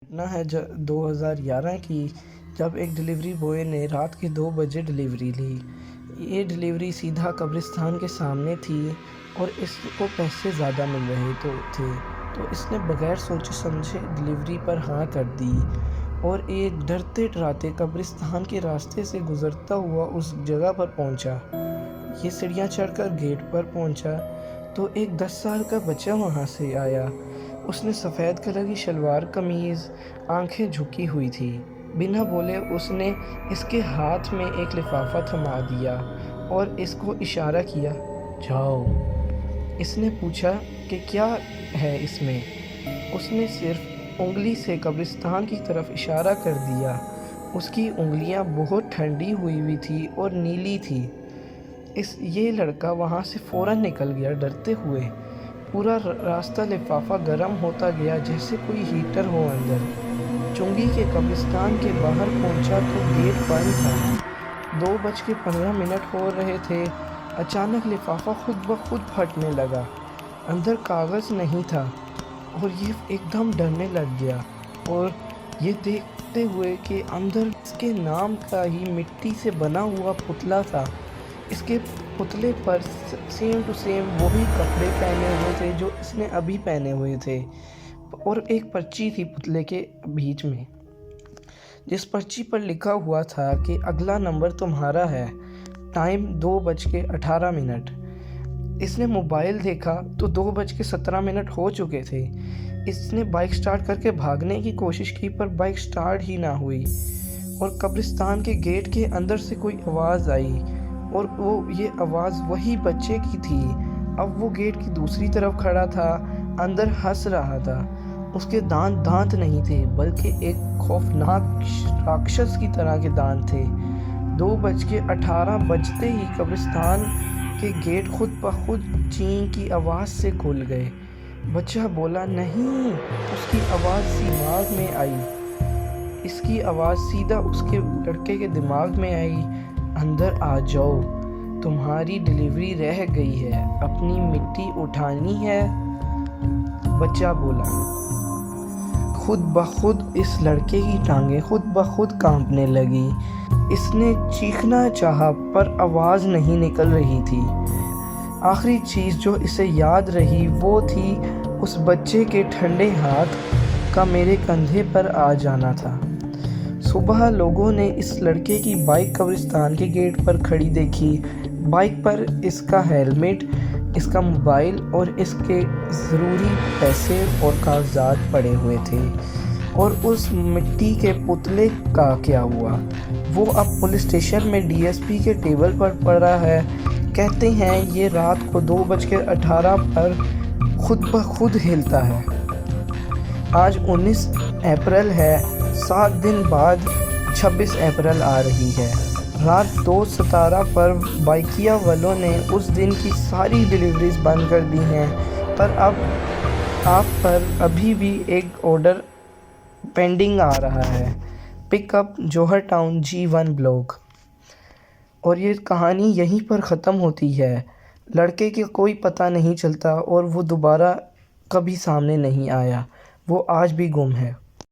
گھٹنا ہے 2011 کی، جب ایک ڈیلیوری بوائے نے رات کے 2 بجے ڈیلیوری لی۔ یہ ڈیلیوری سیدھا قبرستان کے سامنے تھی اور اس کو پیسے زیادہ مل رہے تھے، تو اس نے بغیر سوچے سمجھے ڈیلیوری پر ہاں کر دی اور ایک ڈرتے ڈراتے قبرستان کے راستے سے گزرتا ہوا اس جگہ پر پہنچا۔ یہ سیڑھیاں چڑھ کر گیٹ پر پہنچا تو ایک 10 سال کا بچہ وہاں سے آیا۔ اس نے سفید کلر کی شلوار قمیض، آنکھیں جھکی ہوئی تھیں۔ بنا بولے اس نے اس کے ہاتھ میں ایک لفافہ تھما دیا اور اس کو اشارہ کیا، جاؤ۔ اس نے پوچھا کہ کیا ہے اس میں؟ اس نے صرف انگلی سے قبرستان کی طرف اشارہ کر دیا۔ اس کی انگلیاں بہت ٹھنڈی ہوئی تھیں اور نیلی تھیں۔ یہ لڑکا وہاں سے فوراً نکل گیا ڈرتے ہوئے۔ پورا راستہ لفافہ گرم ہوتا گیا جیسے کوئی ہیٹر ہو اندر۔ چنگی کے قبرستان کے باہر پہنچا تو گیٹ بند تھا۔ 2:15 ہو رہے تھے۔ اچانک لفافہ خود بخود پھٹنے لگا۔ اندر کاغذ نہیں تھا اور یہ ایک دم ڈرنے لگ گیا، اور یہ دیکھتے ہوئے کہ اندر اس کے نام کا ہی مٹی سے بنا ہوا پتلا تھا۔ اس کے پتلے پر سیم ٹو سیم وہی کپڑے پہنے ہوئے تھے جو اس نے ابھی پہنے ہوئے تھے، اور ایک پرچی تھی پتلے کے بیچ میں، جس پرچی پر لکھا ہوا تھا کہ اگلا نمبر تمہارا ہے، ٹائم 2:18۔ اس نے موبائل دیکھا تو 2:17 ہو چکے تھے۔ اس نے بائک سٹارٹ کر کے بھاگنے کی کوشش کی پر بائک سٹارٹ ہی نہ ہوئی، اور قبرستان کے گیٹ کے اندر سے کوئی آواز آئی، اور یہ آواز وہی بچے کی تھی۔ اب وہ گیٹ کی دوسری طرف کھڑا تھا، اندر ہنس رہا تھا۔ اس کے دانت نہیں تھے بلکہ ایک خوفناک راکشس کی طرح کے دانت تھے۔ 2:18 بجتے ہی قبرستان کے گیٹ خود بخود چین کی آواز سے کھل گئے۔ بچہ بولا، نہیں۔ اس کی آواز دماغ میں آئی۔ اس کی آواز سیدھا اس کے لڑکے کے دماغ میں آئی، اندر آ جاؤ، تمہاری ڈیلیوری رہ گئی ہے، اپنی مٹی اٹھانی ہے۔ بچہ بولا۔ خود بخود اس لڑکے کی ٹانگیں خود بخود کانپنے لگیں۔ اس نے چیخنا چاہا پر آواز نہیں نکل رہی تھی۔ آخری چیز جو اسے یاد رہی وہ تھی اس بچے کے ٹھنڈے ہاتھ کا میرے کندھے پر آ جانا تھا۔ صبح لوگوں نے اس لڑکے کی بائک قبرستان کے گیٹ پر کھڑی دیکھی۔ بائک پر اس کا ہیلمٹ، اس کا موبائل اور اس کے ضروری پیسے اور کاغذات پڑے ہوئے تھے۔ اور اس مٹی کے پتلے کا کیا ہوا؟ وہ اب پولیس اسٹیشن میں ڈی ایس پی کے ٹیبل پر پڑا ہے۔ کہتے ہیں یہ رات کو 2:18 پر خود بخود ہلتا ہے۔ آج 19 اپریل ہے، 7 دن بعد 26 اپریل آ رہی ہے۔ رات 2:17 پر بائکیا والوں نے اس دن کی ساری ڈیلیوریز بند کر دی ہیں، پر اب آپ پر ابھی بھی ایک آرڈر پینڈنگ آ رہا ہے۔ پک اپ جوہر ٹاؤن G1 بلاک۔ اور یہ کہانی یہیں پر ختم ہوتی ہے۔ لڑکے کا کوئی پتہ نہیں چلتا اور وہ دوبارہ کبھی سامنے نہیں آیا۔ وہ آج بھی گم ہے۔